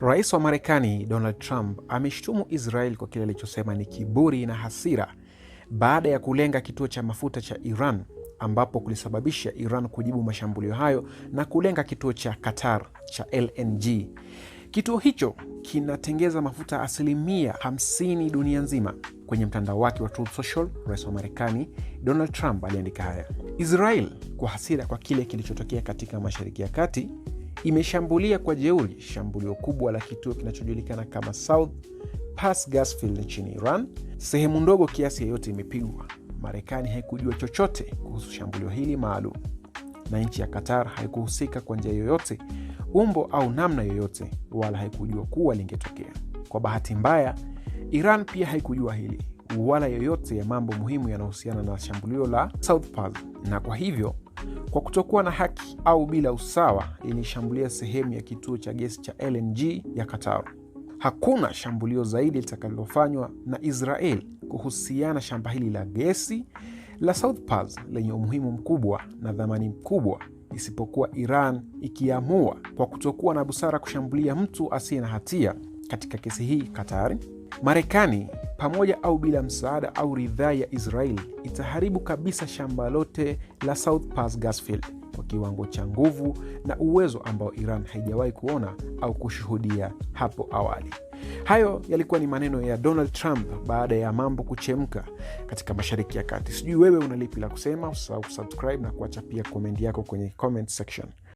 Rais wa Marekani Donald Trump ameshtumu Israel kwa kile alichosema ni kiburi na hasira baada ya kulenga kituo cha mafuta cha Iran, ambapo kulisababisha Iran kujibu mashambulio hayo na kulenga kituo cha Qatar cha LNG. Kituo hicho kinatengeza mafuta asilimia 50 dunia nzima. Kwenye mtandao wake wa Truth Social, rais wa Marekani Donald Trump aliandika haya: Israel, kwa hasira kwa kile kilichotokea katika Mashariki ya Kati, imeshambulia kwa jeuri shambulio kubwa la kituo kinachojulikana kama South Pars Gas Field nchini Iran. Sehemu ndogo kiasi yoyote imepigwa. Marekani haikujua chochote kuhusu shambulio hili maalum, na nchi ya Qatar haikuhusika kwa njia yoyote, umbo au namna yoyote, wala haikujua kuwa lingetokea. Kwa bahati mbaya, Iran pia haikujua hili wala yoyote ya mambo muhimu yanayohusiana na shambulio la South Pars, na kwa hivyo, kwa kutokuwa na haki au bila usawa, ilishambulia sehemu ya kituo cha gesi cha LNG ya Qatar. Hakuna shambulio zaidi litakalofanywa na Israel kuhusiana shamba hili la gesi la South Pars lenye umuhimu mkubwa na dhamani mkubwa, isipokuwa Iran ikiamua kwa kutokuwa na busara kushambulia mtu asiye na hatia katika kesi hii Qatar. Marekani, pamoja au bila msaada au ridhaa ya Israel, itaharibu kabisa shamba lote la South Pars Gas Field kwa kiwango cha nguvu na uwezo ambao Iran haijawahi kuona au kushuhudia hapo awali. Hayo yalikuwa ni maneno ya Donald Trump baada ya mambo kuchemka katika Mashariki ya Kati. Sijui wewe unalipi la kusema? Usisahau kusubscribe na kuacha pia comment yako kwenye comment section.